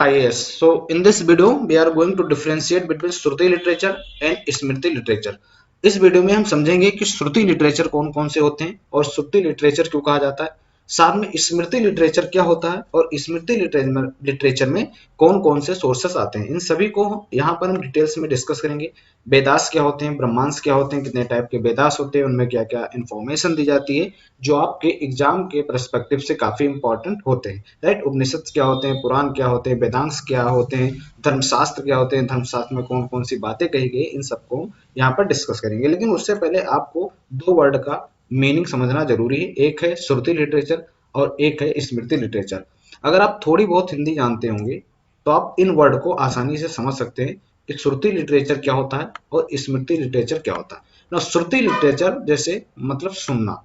Yes. So in this video, we are going to differentiate between Shruti literature and Smriti literature. इस video में हम समझेंगे कि श्रुति literature कौन कौन से होते हैं और श्रुति लिटरेचर क्यों कहा जाता है, साथ में स्मृति लिटरेचर क्या होता है और स्मृति लिटरेचर में कौन कौन से सोर्सेस आते हैं। इन सभी को यहाँ पर हम डिटेल्स में डिस्कस करेंगे। वेदास क्या होते हैं, ब्रह्मांस क्या होते हैं, कितने टाइप के वेदास होते हैं, उनमें क्या क्या इन्फॉर्मेशन दी जाती है जो आपके एग्जाम के पर्सपेक्टिव से काफी इंपॉर्टेंट होते हैं। राइट, उपनिषद क्या होते हैं, पुराण क्या होते हैं, वेदांश क्या होते हैं, धर्मशास्त्र क्या होते हैं, धर्मशास्त्र में कौन कौन सी बातें कही गई, इन सबको यहाँ पर डिस्कस करेंगे। लेकिन उससे पहले आपको दो वर्ड का मीनिंग समझना जरूरी है, एक है श्रुति लिटरेचर और एक है स्मृति लिटरेचर। अगर आप थोड़ी बहुत हिंदी जानते होंगे तो आप इन वर्ड को आसानी से समझ सकते हैं कि श्रुति लिटरेचर क्या होता है और स्मृति लिटरेचर क्या होता है ना। श्रुति लिटरेचर जैसे मतलब सुनना,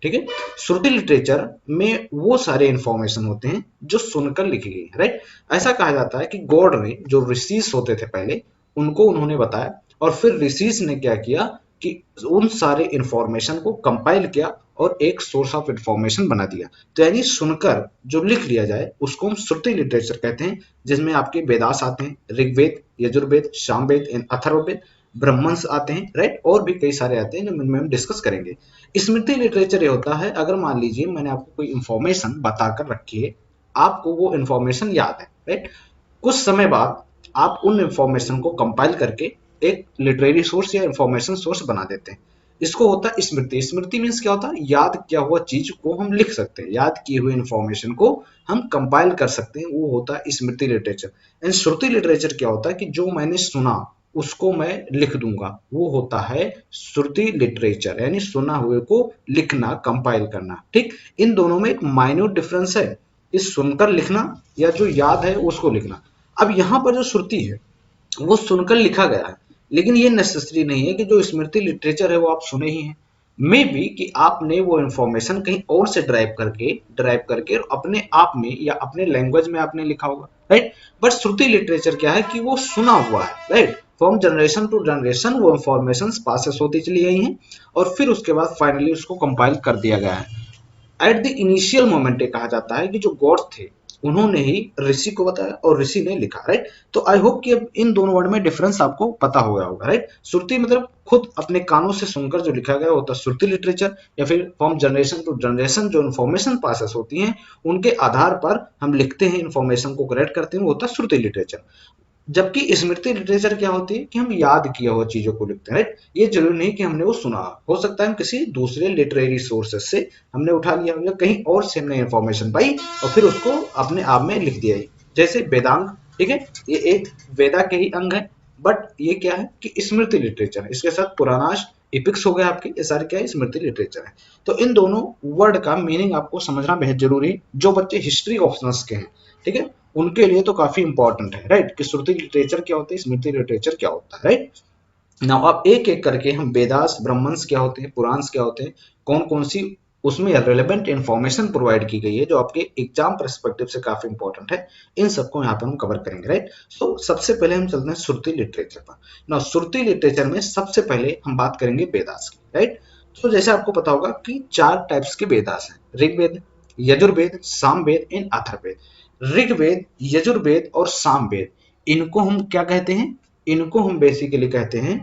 ठीक है। श्रुति लिटरेचर में वो सारे इंफॉर्मेशन होते हैं जो सुनकर लिखी गई, राइट। ऐसा कहा जाता है कि गॉड ने जो ऋषिस होते थे पहले, उनको उन्होंने बताया और फिर ऋषिस ने क्या किया कि उन सारे इंफॉर्मेशन को कंपाइल किया और एक सोर्स ऑफ इंफॉर्मेशन बना दिया। तो यानी सुनकर जो लिख लिया जाए उसको हम श्रुति लिटरेचर कहते हैं, जिसमें आपके वेदास आते हैं, ऋग्वेद, यजुर्वेद, सामवेद एंड अथर्ववेद, ब्रह्मंस आते हैं, राइट, और भी कई सारे आते हैं जिनमें हम डिस्कस करेंगे। स्मृति लिटरेचर ये होता है, अगर मान लीजिए मैंने आपको कोई इंफॉर्मेशन बताकर रखी है, आपको वो इंफॉर्मेशन याद है, राइट, कुछ समय बाद आप उन इंफॉर्मेशन को कंपाइल करके एक लिटरेरी सोर्स या इंफॉर्मेशन सोर्स बना देते हैं। इसको होता है स्मृति। स्मृति मीन्स क्या होता है, याद किया हुआ चीज को हम लिख सकते हैं, याद किए हुए इंफॉर्मेशन को हम कंपाइल कर सकते हैं, वो होता है स्मृति लिटरेचर। एंड श्रुति लिटरेचर क्या होता है कि जो मैंने सुना उसको मैं लिख दूंगा, वो होता है श्रुति लिटरेचर, यानी सुना हुए को लिखना, कंपाइल करना। ठीक, इन दोनों में एक माइन्यूट डिफरेंस है, इस सुनकर लिखना या जो याद है उसको लिखना। अब यहाँ पर जो श्रुति है वो सुनकर लिखा गया है, लेकिन ये नेसेसरी नहीं है कि जो स्मृति लिटरेचर है वो आप सुने ही हैं। मे बी कि आपने वो इंफॉर्मेशन कहीं और से ड्राइव करके और अपने आप में या अपने लैंग्वेज में आपने लिखा होगा, राइट। बट श्रुति लिटरेचर क्या है कि वो सुना हुआ है, right. From generation to generation वो इंफॉर्मेशन पासेस होती चली गई हैं और फिर उसके बाद फाइनली उसको कंपाइल कर दिया गया है। एट द इनिशियल मोमेंट ये कहा जाता है कि जो गॉड थे उन्होंने ही ऋषि को बताया और ऋषि ने लिखा, राइट। तो आई होप कि अब इन दोनों वर्ड में डिफरेंस आपको पता हो गया होगा, राइट। श्रुति मतलब खुद अपने कानों से सुनकर जो लिखा गया होता है श्रुति लिटरेचर, या फिर फ्रॉम जनरेशन टू जनरेशन जो इन्फॉर्मेशन पासेस होती हैं उनके आधार पर हम लिखते हैं, इन्फॉर्मेशन को करेक्ट करते हैं, वो होता है श्रुति लिटरेचर। जबकि स्मृति लिटरेचर क्या होती है कि हम याद किया हुआ चीजों को लिखते हैं, राइट। ये जरूरी नहीं कि हमने वो सुना, हो सकता है हम किसी दूसरे लिटरेरी सोर्सेस से हमने उठा लिया या कहीं और से हमने इंफॉर्मेशन पाई और फिर उसको अपने आप में लिख दिया। जैसे वेदांग, ठीक है, ये एक वेदा के ही अंग है, बट ये क्या है कि स्मृति लिटरेचर है। इसके साथ पुराणाश, इपिक्स हो गए आपके, ये सारे क्या है, स्मृति लिटरेचर है। तो इन दोनों वर्ड का मीनिंग आपको समझना बेहद जरूरी है। जो बच्चे हिस्ट्री ऑप्शनल्स के हैं, ठीक है, उनके लिए तो काफी इंपॉर्टेंट है, राइट, कि श्रुति लिटरेचर क्या होता है, स्मृति लिटरेचर क्या होता है, राइट। नाउ अब एक एक करके हम वेदास, ब्रह्मंस क्या होते हैं, पुराण क्या होते हैं, कौन कौन सी उसमें रेलेवेंट इंफॉर्मेशन प्रोवाइड की गई है जो आपके एग्जाम पर्सपेक्टिव से काफी इंपॉर्टेंट है, इन सबको यहाँ पर हम कवर करेंगे, राइट। सो सबसे पहले हम चलते हैं श्रुति लिटरेचर पर। नाउ श्रुति लिटरेचर में सबसे पहले हम बात करेंगे वेदास की, राइट। तो जैसे आपको पता होगा कि 4 टाइप्स के वेदास हैं, ऋग्वेद, यजुर्वेद, सामवेद एंड अथर्ववेद। ऋग्वेद, यजुर्वेद और सामवेद, इनको हम क्या कहते हैं, इनको हम बेसिकली कहते हैं,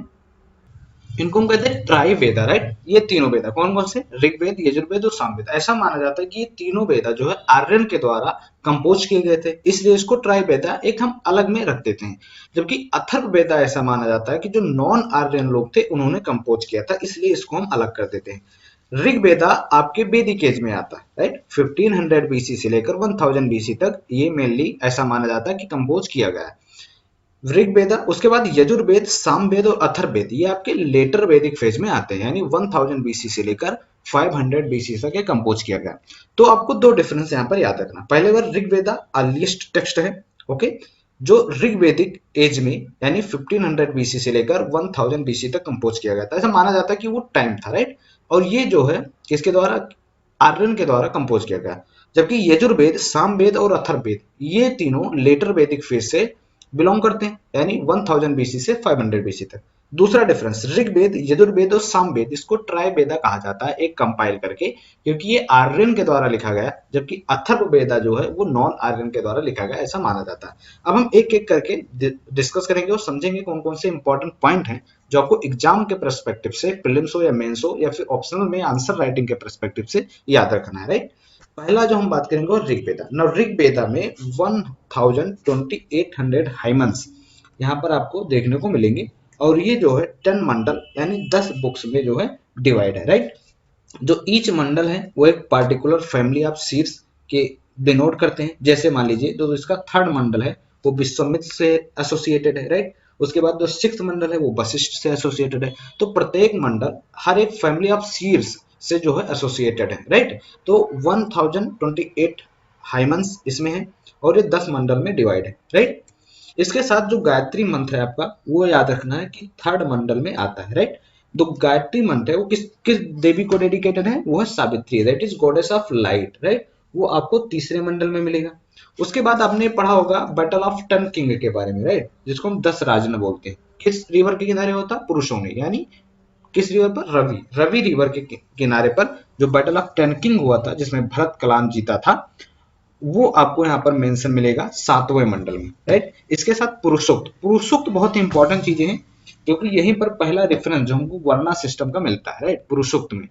इनको हम कहते हैं ट्राई वेदा, राइट। ये तीनों वेदा कौन कौन से, ऋग्वेद, यजुर्वेद और सामवेद। ऐसा माना जाता है कि ये तीनों वेदा जो है आर्यन के द्वारा कंपोज किए गए थे, इसलिए इसको ट्राई वेदा एक हम अलग में रख देते हैं। जबकि अथर्व वेदा ऐसा माना जाता है कि जो नॉन आर्यन लोग थे उन्होंने कंपोज किया था, इसलिए इसको हम अलग कर देते हैं। ऋग्वेदा आपके वैदिक एज में आता है, राइट, 1500 बीसी से लेकर 1000 बीसी तक ये मेनली ऐसा माना जाता है कि कंपोज किया गया है ऋग्वेदा। उसके बाद यजुर्वेद, सामवेद और अथर्ववेद, ये आपके लेटर वैदिक फेज में आते हैं, यानी 1000 बीसी से लेकर 500 बीसी तक ये कंपोज किया गया। तो आपको दो डिफरेंस यहाँ पर याद रखना। पहले बार ऋग्वेदा अर्लीस्ट टेक्स्ट है, ओके, जो ऋग्वेदिक एज में यानी 1500 बीसी से लेकर 1000 बीसी तक कंपोज किया गया था, ऐसा माना जाता है कि वो टाइम था, राइट। और ये जो है किसके द्वारा, आर्यन के द्वारा कंपोज किया गया। जबकि यजुर्वेद, सामवेद और अथर्ववेद ये तीनों लेटर वैदिक फेज से बिलोंग करते हैं, यानी 1000 बीसी से 500 बीसी तक। दूसरा डिफरेंस, ऋग्वेद, यजुर्वेद और सामवेद, इसको ट्राइवेदा कहा जाता है एक कंपाइल करके, क्योंकि ये आर्यन के द्वारा लिखा गया, जबकि अथर्ववेदा जो है वो नॉन आर्यन के द्वारा लिखा गया, ऐसा माना जाता है। अब हम एक एक करके डिस्कस करेंगे और समझेंगे कौन कौन से इंपॉर्टेंट पॉइंट हैं जो आपको एग्जाम के परस्पेक्टिव से, प्रीलिम्स हो या मेंस हो या फिर ऑप्शनल में आंसर राइटिंग के परस्पेक्टिव से याद रखना है, राइट। पहला जो हम बात करेंगे वो ऋग्वेदा। नाउ ऋग्वेदा में 1228 हाइमन्स यहाँ पर आपको देखने को मिलेंगे, और ये जो है 10 मंडल यानी 10 बुक्स में जो है डिवाइड है, राइट। जो ईच मंडल है वो एक पार्टिकुलर फैमिली ऑफ सीड्स के डिनोट करते हैं। जैसे मान लीजिए जो इसका थर्ड मंडल है वो विश्वामित्र से एसोसिएटेड है, राइट। उसके बाद जो सिक्स्थ मंडल है वो वशिष्ठ से एसोसिएटेड है। तो प्रत्येक मंडल हर एक फैमिली ऑफ सीड्स से जो है एसोसिएटेड है, राइट। तो 1028 हाइमन्स इसमें है और ये 10 मंडल में डिवाइड है, राइट। इसके साथ जो गायत्री मंत्र है आपका वो याद रखना है कि थर्ड मंडल में आता है, राइट। जो गायत्री मंत्र है वो किस किस देवी को डेडिकेटेड है, वो है Savitri, that is goddess of light, right. वो आपको तीसरे मंडल में मिलेगा। उसके बाद आपने पढ़ा होगा बैटल ऑफ 10 किंग के बारे में, राइट, जिसको हम 10 राजन बोलते हैं। किस रिवर के किनारे होता, पुरुषों में, यानी किस रिवर पर, रवि रिवर के किनारे पर जो बैटल ऑफ 10 किंग हुआ था जिसमें भरत कलान जीता था, वो आपको यहाँ पर मेंशन मिलेगा 7वें मंडल में, राइट। इसके साथ पुरुषोक्त, पुरुषोक्त बहुत ही इंपॉर्टेंट चीजें हैं क्योंकि यहीं पर पहला रेफरेंस जो हमको वर्णा सिस्टम का मिलता है, राइट। पुरुषोक्त में,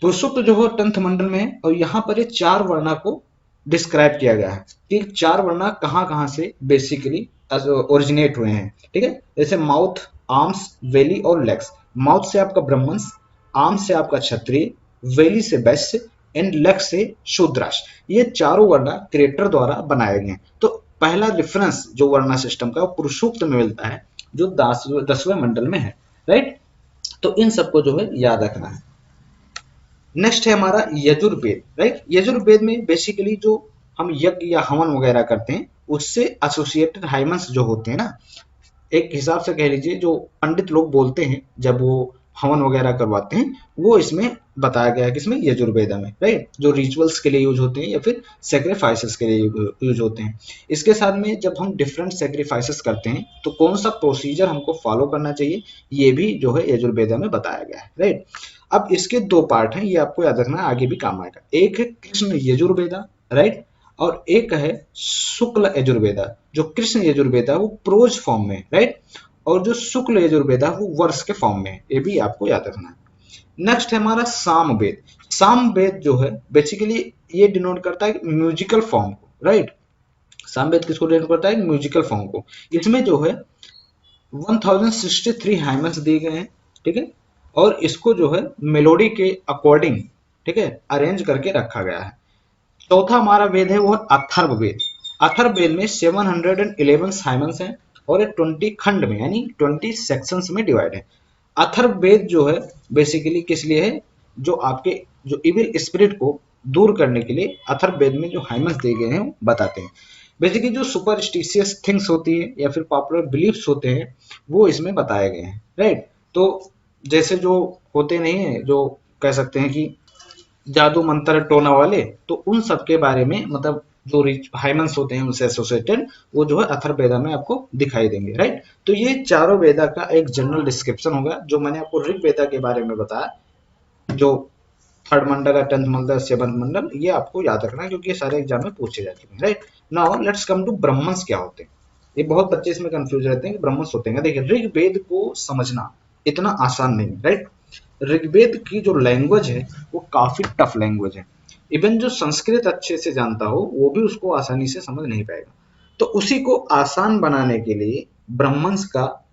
पुरुषोक्त जो है 10th मंडल में है और यहाँ पर ये 4 वर्णा को डिस्क्राइब किया गया है कि 4 वर्णा कहाँ कहाँ से बेसिकली ओरिजिनेट हुए हैं, ठीक है। जैसे माउथ, आर्म्स, वेली और लेग्स। माउथ से आपका ब्राह्मण्स, आर्म्स से आपका क्षत्रिय, वेली से वैश्य एंड लेग्स से शूद्राश। ये चारों वर्णा क्रिएटर द्वारा बनाए गए हैं। तो पहला रेफरेंस जो वर्णा सिस्टम का पुरुषोक्त में मिलता है जो 10वें मंडल में है, राइट। तो इन सबको जो है याद रखना है। नेक्स्ट है हमारा यजुर्वेद, राइट। यजुर्वेद में बेसिकली जो हम यज्ञ या हवन वगैरह करते हैं उससे एसोसिएटेड हाइमन्स जो होते हैं ना, एक हिसाब से कह लीजिए जो पंडित लोग बोलते हैं जब वो हवन वगैरह करवाते हैं, वो इसमें बताया गया है, किसमें, यजुर्वेदा में, राइट। जो रिचुअल्स के लिए यूज होते हैं या फिर सेक्रीफाइसेस के लिए यूज होते हैं। इसके साथ में जब हम डिफरेंट सेक्रीफाइसेस करते हैं तो कौन सा प्रोसीजर हमको फॉलो करना चाहिए, ये भी जो है यजुर्वेदा में बताया गया है, राइट। अब इसके 2 पार्ट हैं, ये आपको याद रखना है, आगे भी काम आएगा। एक है कृष्ण यजुर्वेदा, राइट, और एक है शुक्ल यजुर्वेदा। जो कृष्ण यजुर्वेदा वो प्रोज फॉर्म में, राइट, और जो शुक्ल यजुर्वेदा वो वर्ष के फॉर्म में, ये भी आपको याद रखना है। नेक्स्ट है हमारा सामवेद। सामवेद जो है बेसिकली ये डिनोट करता है म्यूजिकल फॉर्म को, राइट। सामवेद किसको डिनोट करता है, म्यूजिकल फॉर्म को। इसमें जो है 1063 हाइमन्स दिए गए हैं, ठीक है, और इसको जो है मेलोडी के अकॉर्डिंग, ठीक है, अरेंज करके रखा गया है। चौथा हमारा वेद है वो अथर्ववेद। अथर्ववेद में 711 हाइमन्स हैं और 20 खंड में यानी 20 सेक्शंस में डिवाइड है। अथर्ववेद जो है बेसिकली किस लिए है, जो आपके जो इविल स्पिरिट को दूर करने के लिए अथर्ववेद में जो हाइमन्स दिए गए हैं वो बताते हैं। बेसिकली जो सुपरस्टिशियस थिंग्स होती है या फिर पॉपुलर बिलीफ्स होते हैं वो इसमें बताए गए हैं, राइट। तो जैसे जो होते नहीं है, जो कह सकते हैं कि जादू मंत्र टोना वाले, तो उन सब के बारे में मतलब जो हाइमन्स होते हैं उनसे एसोसिएटेड वो जो है अथर्ववेदा में आपको दिखाई देंगे, राइट। तो ये चारों वेदा का एक जनरल डिस्क्रिप्शन होगा। जो मैंने आपको ऋग्वेदा के बारे में बताया, जो थर्ड मंडल है, 10th मंडल, 7th मंडल, ये आपको याद रखना है क्योंकि ये सारे एग्जाम में पूछे जा चुके हैं, right. Now let's come to Brahmans क्या होते हैं। ये बहुत बच्चे इसमें कंफ्यूज रहते हैं कि ब्राह्मण्स होते हैं। देखिए ऋग्वेद को समझना इतना आसान नहीं है, राइट। ऋग्वेद की जो लैंग्वेज है वो काफी टफ लैंग्वेज है। इवन जो संस्कृत अच्छे से जानता हो वो भी उसको आसानी से समझ नहीं पाएगा। तो उसी को आसान बनाने के लिए ब्राह्मण्स का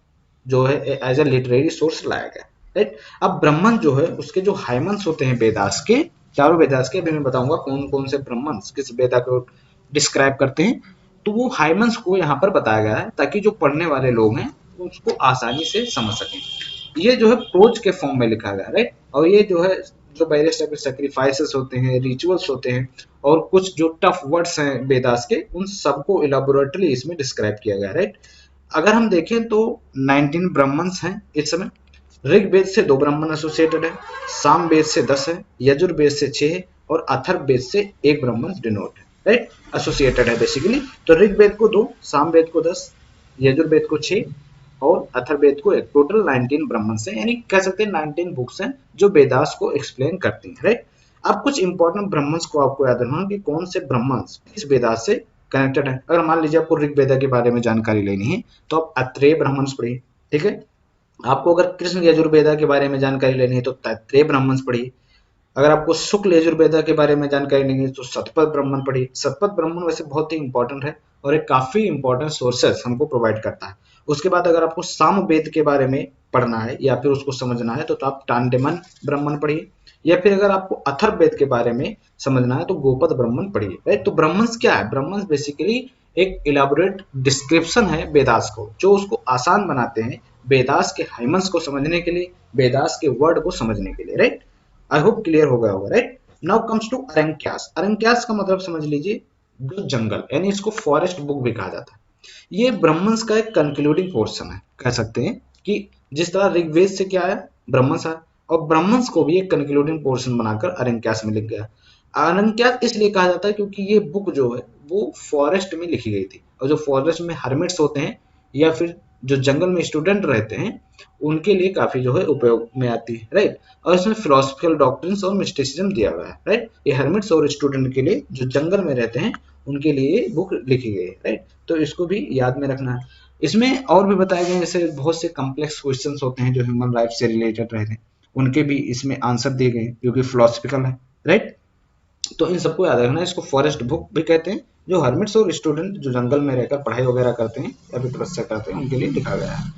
जो है एज ए लिटरेरी सोर्स लाया गया, राइट। अब ब्राह्मण जो है उसके जो हाइमन्स होते हैं वेदास के, चारों वेदास के, अभी मैं बताऊंगा कौन कौन से ब्राह्मण्स किस वेदा को डिस्क्राइब करते हैं। तो वो हाइमन्स को यहाँ पर बताया गया है ताकि जो पढ़ने वाले लोग हैं उसको आसानी से समझ सकें। ये जो है प्रोज के फॉर्म में लिखा गया, राइट। और ये जो है जो वेरियस टाइप के सैक्रिफाइसेस होते हैं, रिचुअल्स होते हैं और कुछ जो टफ वर्ड्स हैं वेदास के, उन सबको इलाबोरेटली इसमें डिस्क्राइब किया गया, राइट। अगर हम देखें तो 19 ब्राह्मण्स हैं इस समय। ऋग्वेद से 2 ब्राह्मण एसोसिएटेड है, सामवेद से 10 है, यजुर्वेद से 6 है और अथर्ववेद से 1 ब्राह्मण डिनोट है, राइट, एसोसिएटेड है बेसिकली। तो ऋग्वेद को 2, सामवेद को 10, यजुर्वेद को 6 और अथर्ववेद को एक टोटल 19 ब्राह्मण है, यानी कह सकते हैं 19 बुक्स हैं जो वेदास को एक्सप्लेन करती हैं, राइट। अब कुछ इंपॉर्टेंट ब्राह्मण्स को आपको याद रखना कि कौन से ब्राह्मण्स किस वेदास से कनेक्टेड है। अगर मान लीजिए आपको ऋग्वेदा के बारे में जानकारी लेनी है तो आप अत्रेय ब्राह्मण्स पढ़िए, ठीक है। आपको अगर कृष्ण यजुर्वेदा के बारे में जानकारी लेनी है तो तैत्रेय ब्राह्मण्स पढ़िए। अगर आपको शुक्ल यजुर्वेदा के बारे में जानकारी लेनी है तो शतपथ ब्राह्मण पढ़िए। शतपथ ब्राह्मण वैसे बहुत ही इंपॉर्टेंट है और एक काफी इंपॉर्टेंट सोर्सेस हमको प्रोवाइड करता है। उसके बाद अगर आपको सामवेद के बारे में पढ़ना है या फिर उसको समझना है तो आप टांडेमन ब्राह्मण पढ़िए, या फिर अगर आपको अथर्ववेद के बारे में समझना है तो गोपद ब्राह्मण पढ़िए, राइट। तो ब्राह्मण्स क्या है? ब्राह्मण्स बेसिकली एक इलाबोरेट डिस्क्रिप्शन है वेदास को, जो उसको आसान बनाते हैं वेदास के हाइमन्स को समझने के लिए, वेदास के वर्ड को समझने के लिए, राइट। आई होप क्लियर हो गया होगा, राइट। नाउ कम्स टू अरंक्यास। अरंक्यास का मतलब समझ लीजिए जो जंगल, यानी इसको फॉरेस्ट बुक भी कहा जाता है। ये ब्राह्मण्स का एक कंक्लूडिंग पोर्शन है, कह सकते हैं कि जिस तरह ऋग्वेद से क्या आया, ब्राह्मण्स आया, और ब्राह्मण्स को भी एक कंक्लूडिंग पोर्शन बनाकर अरंक्यास में लिख गया। अरंक्यास इसलिए कहा जाता है क्योंकि ये बुक जो है वो फॉरेस्ट में लिखी गई थी, और जो फॉरेस्ट में हर्मिट्स होते हैं या फिर जो जंगल में स्टूडेंट रहते हैं उनके लिए काफी जो है उपयोग में आती है, राइट। और इसमें फिलोसफिकल डॉक्ट्रिन्स और मिस्टिसिज्म दिया हुआ है, राइट। ये हर्मिट्स और स्टूडेंट के लिए जो जंगल में रहते हैं उनके लिए बुक लिखी गई है, राइट। तो इसको भी याद में रखना है। इसमें और भी बताए गए जैसे बहुत से कॉम्प्लेक्स क्वेश्चंस होते हैं जो ह्यूमन लाइफ से रिलेटेड रहते हैं, उनके भी इसमें आंसर दिए गए जो कि फिलोसफिकल है, राइट। तो इन सबको याद रखना है। इसको फॉरेस्ट बुक भी कहते हैं, जो हर्मिट्स और स्टूडेंट जो जंगल में रहकर पढ़ाई वगैरह करते हैं या फिर तपस्या करते हैं उनके लिए लिखा गया है।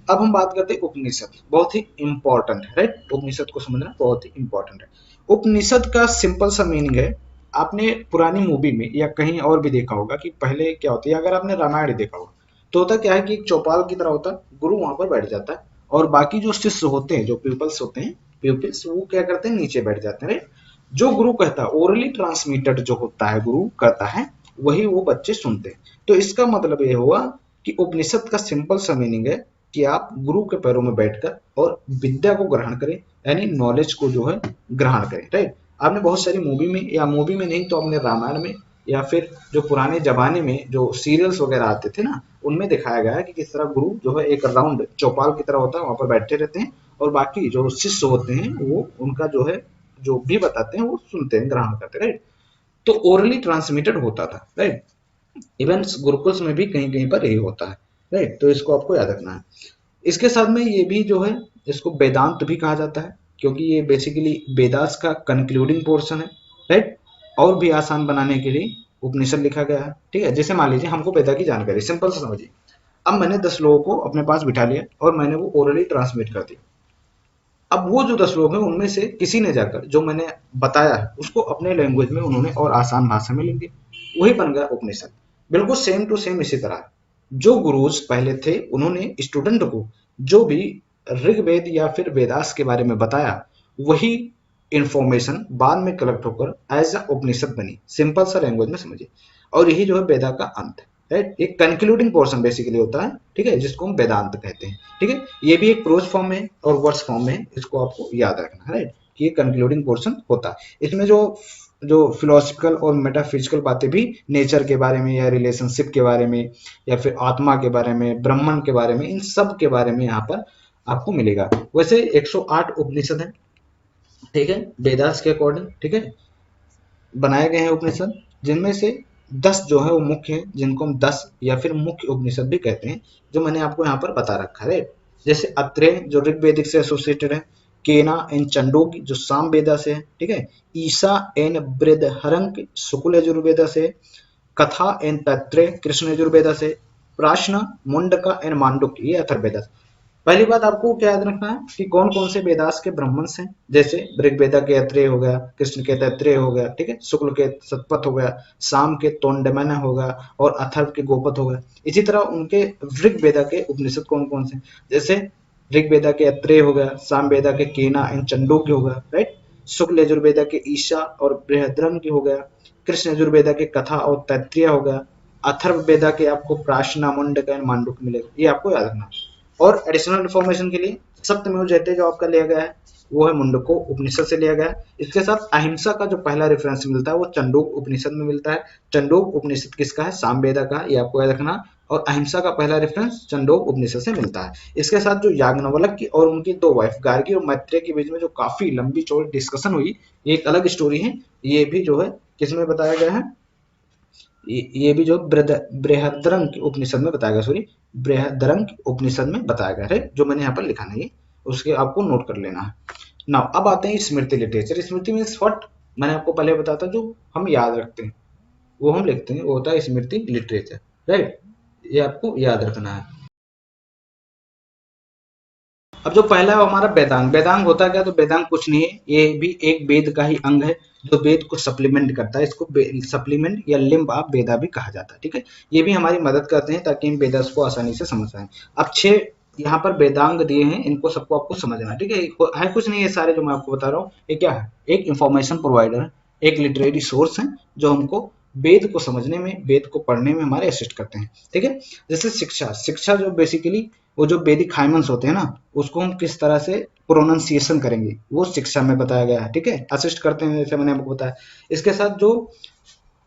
अब हम बात करते हैं उपनिषद, बहुत ही इंपॉर्टेंट है, राइट। उपनिषद को समझना बहुत ही इंपॉर्टेंट है। उपनिषद का सिंपल सा मीनिंग है, आपने पुरानी मूवी में या कहीं और भी देखा होगा कि पहले क्या होती है, अगर आपने रामायण देखा होगा तो होता क्या है कि एक चौपाल की तरह होता है, गुरु वहां पर बैठ जाता है और बाकी जो शिष्य होते हैं, जो पीपल्स होते हैं, पीपल्स वो क्या करते हैं, नीचे बैठ जाते हैं, राइट। जो गुरु कहता है, ओरली ट्रांसमिटेड जो होता है, गुरु कहता है वही वो बच्चे सुनते हैं। तो इसका मतलब ये हुआ कि उपनिषद का सिंपल सा मीनिंग है कि आप गुरु के पैरों में बैठकर और विद्या को ग्रहण करें, यानी नॉलेज को जो है ग्रहण करें, राइट। आपने बहुत सारी मूवी में, या मूवी में नहीं तो आपने रामायण में या फिर जो पुराने जमाने में जो सीरियल्स वगैरह आते थे ना, उनमें दिखाया गया है कि किस तरह गुरु जो है एक राउंड चौपाल की तरह होता है, वहां पर बैठे रहते हैं और बाकी जो शिष्य होते हैं वो उनका जो है जो भी बताते हैं वो सुनते हैं, ग्रहण करते हैं, राइट। तो ओरली ट्रांसमिटेड होता था, राइट। इवन गुरुकुल्स में भी कहीं कहीं पर यही होता है, राइट। तो इसको आपको याद रखना है। इसके साथ में ये भी जो है इसको वेदांत भी कहा जाता है, क्योंकि ये बेसिकली वेदास का कंक्लूडिंग पोर्शन है, राइट। और भी आसान बनाने के लिए उपनिषद लिखा गया है, ठीक है। जैसे मान लीजिए हमको वेदा की जानकारी सिंपल से समझिए, अब मैंने 10 लोगों को अपने पास बिठा लिया और मैंने वो ओरली ट्रांसमिट कर दिया। अब वो जो 10 लोग हैं उनमें से किसी ने जाकर जो मैंने बताया है उसको अपने लैंग्वेज में उन्होंने और आसान भाषा में लिख दिया, वही बन गया उपनिषद। बिल्कुल सेम टू सेम इसी तरह जो गुरुज पहले थे उन्होंने स्टूडेंट को जो भी ऋग्वेद या फिर वेदास के बारे में बताया, वही इंफॉर्मेशन बाद में कलेक्ट होकर एज अ उपनिषद बनी, सिंपल सा लैंग्वेज में समझिए। और यही जो है वेदा का अंत है, राइट। एक कंक्लूडिंग पोर्शन बेसिकली होता है, ठीक है, जिसको हम वेदांत कहते हैं, ठीक है। ये भी एक प्रोज फॉर्म में और वर्ड्स फॉर्म में, इसको आपको याद रखना है, राइट, कि ये कंक्लूडिंग पोर्शन होता है। इसमें जो जो फिलोसफिकल और मेटाफिजिकल बातें भी, नेचर के बारे में या रिलेशनशिप के बारे में या फिर आत्मा के बारे में, ब्रह्मन के बारे में, इन सब के बारे में यहाँ पर आपको मिलेगा। वैसे 108 उपनिषद है, ठीक है, वेदास के अकॉर्डिंग, ठीक है, बनाए गए हैं उपनिषद, जिनमें से 10 जो है वो मुख्य है, जिनको हम 10 या फिर मुख्य उपनिषद भी कहते हैं, जो मैंने आपको यहाँ पर बता रखा है। जैसे अत्रेय जो ऋग्वेदिक से एसोसिएटेड है, केना एंड चंडोक जो साम वेदा से है, ठीक है, ईसा एंड बृहदहरंक शुक्ल यजुर्वेदा से, कथा एंड तैत्रेय कृष्ण यजुर्वेदा से, प्राश्न मुंडका एंड मांडुक ये अथर्ववेदा से। पहली बात आपको क्या याद रखना है कि कौन कौन से वेदास के ब्राह्मण्स हैं। जैसे ऋग्वेदा के अत्रेय हो गया, कृष्ण के तैत्रेय हो गया, ठीक है, शुक्ल के शतपथ हो गया, साम के तोंडमन हो गया और अथर्व के गोपथ हो गया। इसी तरह उनके ऋग्वेदा के उपनिषद कौन कौन से, जैसे ऋग्वेदा के अत्रेय हो गया, साम वेदा के केना एंड चंडोग्य हो गया, राइट, शुक्ल यजुर्वेदा के ईशा और बृहद्रंग हो गया, कृष्ण यजुर्वेदा के कथा और तैत्रेय हो गया, अथर्व वेदा के आपको प्राशना मुंडक एंड मांडुक मिलेगा, ये आपको याद रखना। और एडिशनल इन्फॉर्मेशन के लिए सप्तमेव जयते जो आपका लिया गया है वो है मुंडको उपनिषद से लिया गया है। इसके साथ अहिंसा का जो पहला रेफरेंस मिलता है वो चंडोक उपनिषद में मिलता है। चंडोक उपनिषद किसका है, सामवेदा का, ये आपको याद रखना। और अहिंसा का पहला रेफरेंस छंदोग उपनिषद से मिलता है। इसके साथ जो याज्ञवल्क्य और उनकी दो वाइफ गार्गी और मैत्रेय के बीच में जो काफी लंबी चौड़ी डिस्कशन हुई, ये एक अलग स्टोरी है। ये भी जो है किसमें बताया गया है, ये भी जो बृहद्रंग उपनिषद में बताया गया, सॉरी बृहद्रंग उपनिषद में बताया गया है, जो मैंने यहाँ पर लिखा नहीं है, उसके आपको नोट कर लेना है। नाउ अब आते हैं स्मृति लिटरेचर। स्मृति मीन्स व्हाट, मैंने आपको पहले बताया था, जो हम याद रखते हैं वो हम लिखते हैं, वो होता है स्मृति लिटरेचर, राइट। ये आपको याद रखना है। अब जो पहला है हमारा वेदांग। वेदांग होता क्या, तो वेदांग कुछ नहीं है, ये भी एक वेद का ही अंग है जो वेद को सप्लीमेंट करता है। इसको सप्लीमेंट या लिम्ब ऑफ वेदा भी कहा जाता है, ठीक है। ये भी हमारी मदद करते हैं ताकि हम वेदास को आसानी से समझ पाए। अब 6 यहाँ पर वेदांग दिए हैं, इनको सबको आपको समझना है, ठीक है कुछ नहीं है, सारे जो मैं आपको बता रहा हूँ ये क्या है, एक इंफॉर्मेशन प्रोवाइडर है, एक लिटरेरी सोर्स है जो हमको वेद को समझने में, वेद को पढ़ने में हमारे असिस्ट करते हैं, ठीक है। जैसे शिक्षा, शिक्षा जो बेसिकली वो जो वैदिक हाइमन्स होते हैं ना, उसको हम किस तरह से प्रोनाउंसिएशन करेंगे वो शिक्षा में बताया गया है, ठीक है, असिस्ट करते हैं, जैसे मैंने आपको बताया। इसके साथ जो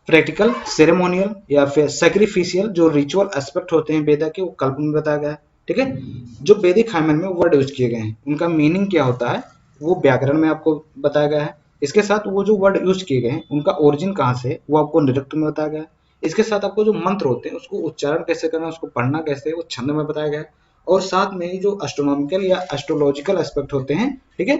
प्रैक्टिकल, सेरेमोनियल या फिर सैक्रिफिशियल जो रिचुअल एस्पेक्ट होते हैं वेदा के, वो कल्प में बताया गया है, ठीक है। जो वैदिक हाइमन में वर्ड यूज किए गए हैं उनका मीनिंग क्या होता है वो व्याकरण में आपको बताया गया है। इसके साथ वो जो वर्ड यूज किए गए हैं उनका ओरिजिन कहाँ से है वो आपको निरुक्त में बताया गया है। इसके साथ आपको जो मंत्र होते हैं उसको उच्चारण कैसे करना है, उसको पढ़ना कैसे है, वो छंद में बताया गया है। और साथ में ही जो एस्ट्रोनॉमिकल या एस्ट्रोलॉजिकल एस्पेक्ट होते हैं, ठीक है,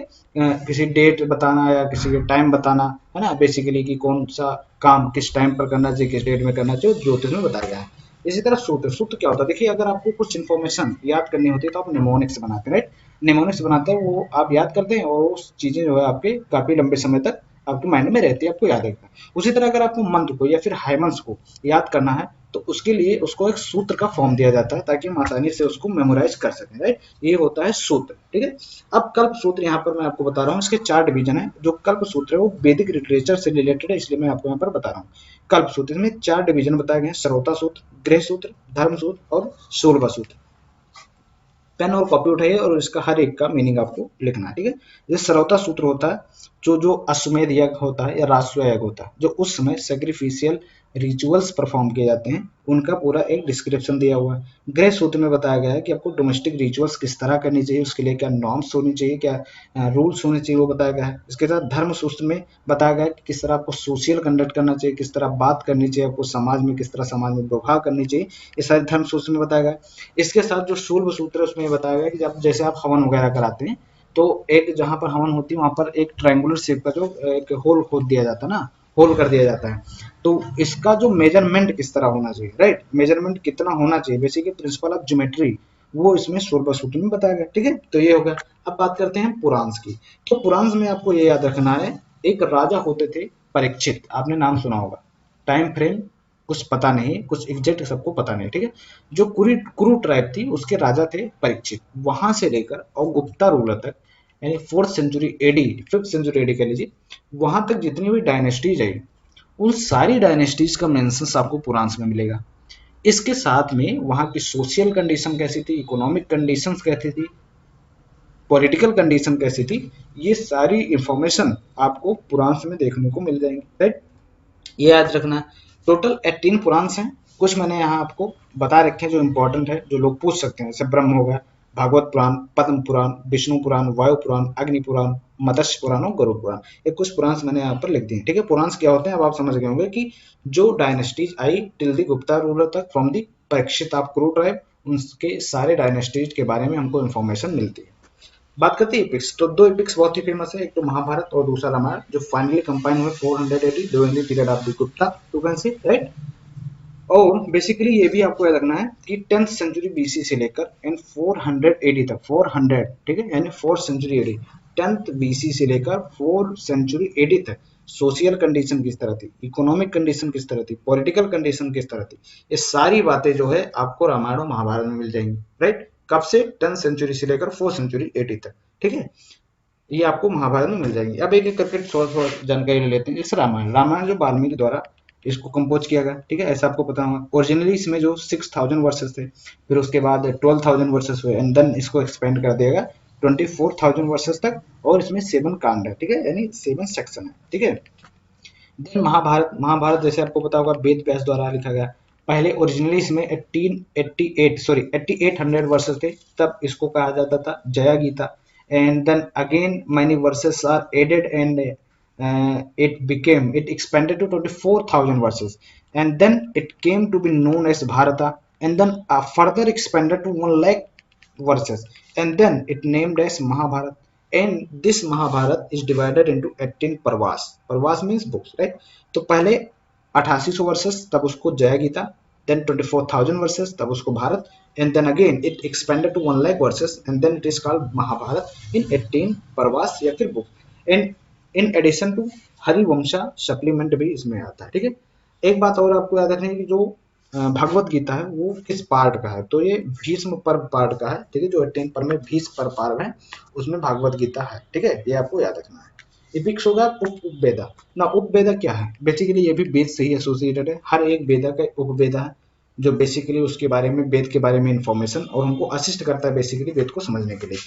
किसी डेट बताना या किसी टाइम बताना, है ना, बेसिकली कि कौन सा काम किस टाइम पर करना चाहिए, किस डेट में करना चाहिए, ज्योतिष में बताया गया है। इसी तरह सूत्र, सूत्र क्या होता है, देखिए अगर आपको कुछ इन्फॉर्मेशन याद करनी होती है तो आप निमोनिक्स बनाते हैं, राइट। निमोनिक्स बनाते हैं, वो आप याद करते हैं और उस चीजें जो है आपके काफी लंबे समय तक आपके माइंड में रहती है, आपको याद रहता है। उसी तरह अगर आपको मंत्र को या फिर हाइमन्स को याद करना है तो उसके लिए उसको एक सूत्र का फॉर्म दिया जाता है ताकि हम आसानी से उसको मेमोराइज कर सकें, राइट। ये होता है सूत्र, ठीक है। अब कल्प सूत्र यहाँ पर मैं आपको बता रहा हूँ, इसके 4 डिवीजन है। जो कल्प सूत्र है वो वैदिक लिटरेचर से रिलेटेड है, इसलिए मैं आपको यहाँ पर बता रहा हूँ। कल्प सूत्र में 4 डिवीजन बताए गए हैं, श्रोता सूत्र, गृह सूत्र, धर्म सूत्र और शूल्ब सूत्र। पेन और कॉपी उठाइए और इसका हर एक का मीनिंग आपको लिखना है, ठीक है। जैसे श्रौता सूत्र होता है, जो अश्वमेध यज्ञ होता है या राजस्व यज्ञ होता है, जो उस समय सेक्रिफिशियल रिचुअल्स परफॉर्म किए जाते हैं, उनका पूरा एक डिस्क्रिप्शन दिया हुआ है। गृह सूत्र में बताया गया है कि आपको डोमेस्टिक रिचुअल्स किस तरह करनी चाहिए, उसके लिए क्या नॉर्म्स होनी चाहिए, क्या रूल्स होने चाहिए, वो बताया गया है। इसके साथ धर्म सूत्र में बताया गया है कि किस तरह आपको सोशल कंडक्ट करना चाहिए, किस तरह बात करनी चाहिए, आपको समाज में किस तरह समाज में व्यवहार करनी चाहिए, ये सारे धर्म सूत्र में बताया गया है। इसके साथ जो शूल्ब सूत्र है उसमें ये बताया गया कि जब जैसे आप हवन वगैरह कराते हैं तो एक जहाँ पर हवन होती है वहां पर एक ट्रायंगुलर शेप का जो एक होल खोद दिया जाता है ना, होल कर दिया जाता है, तो इसका जो मेजरमेंट किस तरह होना चाहिए, राइट, मेजरमेंट कितना होना चाहिए, बेसिकली प्रिंसिपल ऑफ ज्योमेट्री, वो इसमें शूल्ब सूत्र में बताया गया, ठीक है। तो ये हो गया। अब बात करते हैं पुराण की। तो पुराण में आपको ये याद रखना है, एक राजा होते थे परीक्षित, आपने नाम सुना होगा। टाइम फ्रेम कुछ पता नहीं, कुछ एग्जैक्ट सबको पता नहीं, ठीक है। जो कुरु ट्राइब थी उसके राजा थे परीक्षित। वहां से लेकर और गुप्ता रूलर तक, यानी 4th century AD, 5th century AD कह लीजिए, वहां तक जितनी भी डायनेस्टीज आई, उन सारी डायनेस्टीज का मेंशंस आपको पुराण में मिलेगा। इसके साथ में वहां की सोशल कंडीशन कैसी थी, इकोनॉमिक कंडीशंस कैसी थी, पॉलिटिकल कंडीशन कैसी थी, ये सारी इंफॉर्मेशन आपको पुराण में देखने को मिल जाएंगी, राइट। ये याद रखना। टोटल 18 पुराण हैं। कुछ मैंने यहाँ आपको बता रखे हैं जो इंपॉर्टेंट है, जो लोग पूछ सकते हैं, जैसे ब्रह्म हो गया, भागवत पुराण, पद्म पुराण, विष्णु पुराण, वायु पुराण, अग्नि पुराण, मत्स्य पुराण और गरुड़ पुराण। ये कुछ पुराण मैंने यहाँ पर लिख दिए, ठीक है। पुराण क्या होते हैं अब आप समझ गए होंगे कि जो dynasties I till the Gupta ruler तक, फ्रॉम दी परीक्षित ऑफ कुरु ट्राइब, उनके सारे डायनेस्टीज के बारे में हमको इन्फॉर्मेशन मिलती है। बात करते हैं एपिक्स, तो 2 एपिक्स बहुत ही फेमस है, एक तो महाभारत और दूसरा रामायण, जो फाइनली कंपाइन हुए 480 during the period of the Gupta, you can see, right. और बेसिकली ये भी आपको याद रखना है कि 10th सेंचुरी बीसी से लेकर एंड 400 एडी तक, 400, ठीक है, यानी 4th century AD, 10th BC से लेकर 4th सेंचुरी एडी तक सोशल कंडीशन किस तरह थी, इकोनॉमिक कंडीशन किस तरह थी, पॉलिटिकल कंडीशन किस तरह थी, ये सारी बातें जो है आपको रामायण और महाभारत में मिल जाएंगी, राइट। कब से, 10th सेंचुरी से लेकर 4th सेंचुरी एडी तक, ठीक है, ये आपको महाभारत में मिल जाएंगी। अब एक एक करके थोड़ा जानकारी ले लेते हैं। जैसे रामायण, रामायण जो वाल्मीकि द्वारा इसको कंपोज किया गया, ठीक है, ऐसा आपको पता होगा। ओरिजिनली इसमें जो 6000 वर्सेस थे, फिर उसके बाद 12000 वर्सेस हुए, एंड देन इसको एक्सपेंड कर दिया गया 24000 वर्सेस तक, और इसमें 7 कांड है, ठीक है, यानी 7 सेक्शन है, ठीक है। देन महाभारत, महाभारत जैसे आपको पता होगा वेद व्यास द्वारा लिखा गया। पहले ओरिजिनली इसमें 8800 वर्सेस थे, तब इसको कहा जाता था Jaya Gita. And then again many verses are added and it expanded to 24,000 verses, and then it came to be known as Bharata, and then further expanded to 1 lakh verses, and then it named as Mahabharat. And this Mahabharat is divided into 18 parvas. Parvas means books, right? तो पहले 8800 versus, तब उसको जय Gita, then 24,000 verses, तब उसको Bharat, and then again it expanded to 1 lakh verses, and then it is called Mahabharata in 18 परवास या फिर book. And in addition to Harivamsha supplement भी इसमें आता है, ठीक है। एक बात और आपको याद रखनी है कि जो भगवत गीता है वो किस पार्ट का है, तो ये भीष्म पर्व पार्ट का है, ठीक है। जो 18 पर्व में भीष्म पर्व है उसमें भगवत गीता है, ठीक है, ये आपको याद रखना है। इपिक्स होगा उपवेदा ना। उपवेदा क्या है, बेसिकली ये भी वेद से ही एसोसिएटेड है। हर एक वेदा का उपवेदा है जो बेसिकली उसके बारे में, वेद के बारे में इंफॉर्मेशन और हमको असिस्ट करता है बेसिकली वेद को समझने के लिए।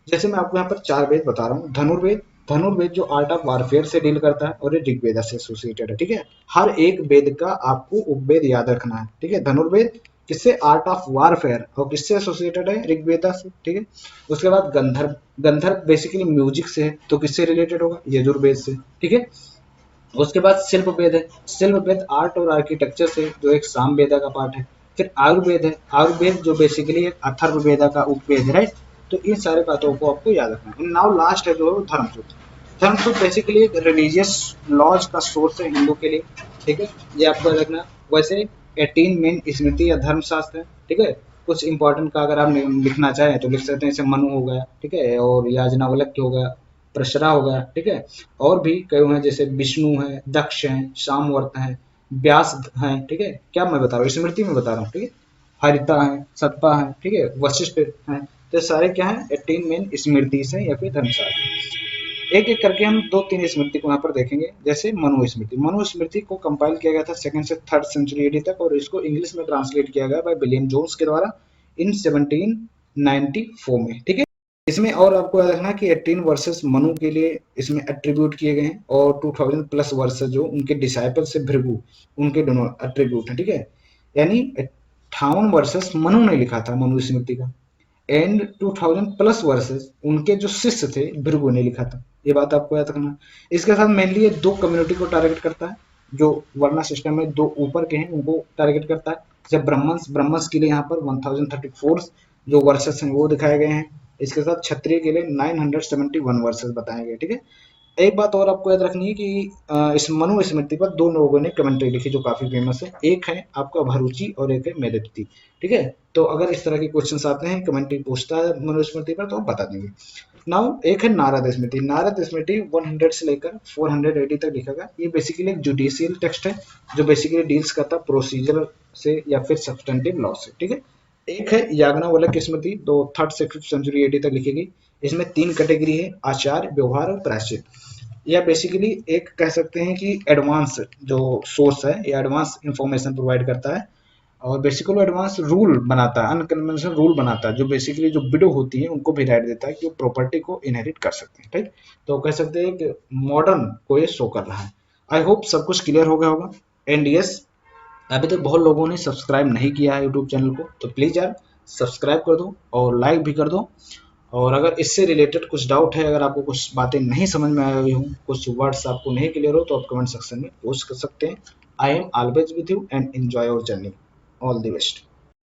जैसे मैं आपको यहाँ पर 4 वेद बता रहा हूँ। धनुर्वेद, धनुर्वेद जो आर्ट ऑफ वारफेयर से डील करता है और ये ऋग्वेदा से एसोसिएटेड है, ठीक है। हर एक वेद का आपको उपवेद याद रखना है, ठीक है। धनुर्वेद किससे, आर्ट ऑफ वारफेयर, और किससे एसोसिएटेड है, ऋग्वेदा से, ठीक है। उसके बाद गंधर्व, गंधर्व बेसिकली म्यूजिक से है, तो किससे रिलेटेड होगा, यजुर्वेद से, ठीक है। उसके बाद शिल्प वेद है, शिल्प वेद आर्ट और आर्किटेक्चर से, जो एक साम वेदा का पार्ट है। फिर आयुर्वेद है, आयुर्वेद जो बेसिकली एक अथर्व वेदा का उपवेद है, राइट। तो इन सारे बातों को आपको याद रखना है। नाउ लास्ट है जो धर्मसूत्र। धर्मसूत्र बेसिकली एक रिलीजियस लॉज का सोर्स है हिंदू के लिए, ठीक है, ये आपको याद रखना। वैसे 18 मेन स्मृति या धर्मशास्त्र है, ठीक है। कुछ इंपॉर्टेंट का अगर आप लिखना चाहें तो लिख सकते हैं, जैसे मनु हो गया, ठीक है, और याज्ञवल्क्य हो गया, प्रसरा हो गया, ठीक है। और भी कई हैं जैसे विष्णु है, दक्ष है, सामवर्त है, व्यास है, ठीक है। क्या मैं बता रहा हूँ, स्मृति में बता रहा हूँ, ठीक है। हरिता है, सतपा है, ठीक है, वशिष्ठ है। तो सारे क्या है, 18 मेन स्मृति से या फिर धर्मशास्त्र। एक एक करके हम 2-3 स्मृति को यहाँ पर देखेंगे। जैसे मनुस्मृति, मनुस्मृति को कंपाइल किया गया था 2nd से 3rd सेंचुरी एडी तक, और इसको इंग्लिश में ट्रांसलेट किया गया बाय विलियम जोन्स के द्वारा इन 1794 में, ठीक है। इसमें और आपको याद रखना कि 18 वर्सेस मनु के लिए इसमें एट्रीब्यूट किए गए हैं, और 2000 प्लस वर्सेस जो उनके डिसाइपल से भृगु, उनके दोनों एट्रीब्यूट हैं, ठीक है। यानी 58 वर्सेस मनु ने लिखा था मनुस्मृति का, एंड 2000 प्लस वर्सेस उनके जो शिष्य थे भृगु ने लिखा था। ये बात आपको याद रखना। इसके साथ मेनली ये 2 कम्युनिटी को टारगेट करता है, जो वर्णा सिस्टम में 2 ऊपर के हैं उनको टारगेट करता है। जब ब्राह्मण्स, ब्राह्मण्स के लिए यहाँ पर 1034 जो वर्सेस हैं वो दिखाए गए हैं। इसके साथ क्षत्रिय के लिए 971 वर्सेस बताए गए, ठीक है। एक बात और आपको याद रखनी है कि इस मनु स्मृति पर 2 लोगों ने कमेंट्री लिखी जो काफी फेमस है। एक है आपका भरूची और एक है मेदिती, ठीक है। तो अगर इस तरह के क्वेश्चंस आते हैं, कमेंट्री पूछता है मनु स्मृति पर, तो हम बता देंगे। नाउ एक है नारद स्मृति। नारद स्मृति 100 से लेकर 480 तक लिखा गया। ये बेसिकली एक जुडिशियल टेक्स्ट है जो बेसिकली डील्स करता है प्रोसीजर से या फिर सब्सटेंटिव लॉ से, ठीक है। एक है याज्ञवल्क्य स्मृति, जो 3rd से 5th सेंचुरी एडी तक लिखी गई। इसमें 3 कैटेगरी है, आचार, व्यवहार और प्रायश्चित। या बेसिकली एक कह सकते हैं कि एडवांस जो सोर्स है, ये एडवांस इंफॉर्मेशन प्रोवाइड करता है, और बेसिकली एडवांस रूल बनाता है, अनकन्वेंशनल रूल बनाता है, जो बेसिकली जो विडो होती है उनको भी राइट देता है कि वो प्रॉपर्टी को इनहेरिट कर सकते हैं, ठीक। तो कह सकते हैं कि मॉडर्न को ये शो कर रहा है। आई होप सब कुछ क्लियर हो गया होगा। एंड यस, अभी तक बहुत लोगों ने सब्सक्राइब नहीं किया है यूट्यूब चैनल को, तो प्लीज़ यार सब्सक्राइब कर दो और लाइक भी कर दो। और अगर इससे रिलेटेड कुछ डाउट है, अगर आपको कुछ बातें नहीं समझ में आई हो, कुछ वर्ड्स आपको नहीं क्लियर हो, तो आप कमेंट सेक्शन में पोस्ट कर सकते हैं। I am always with you and enjoy your journey. All the best.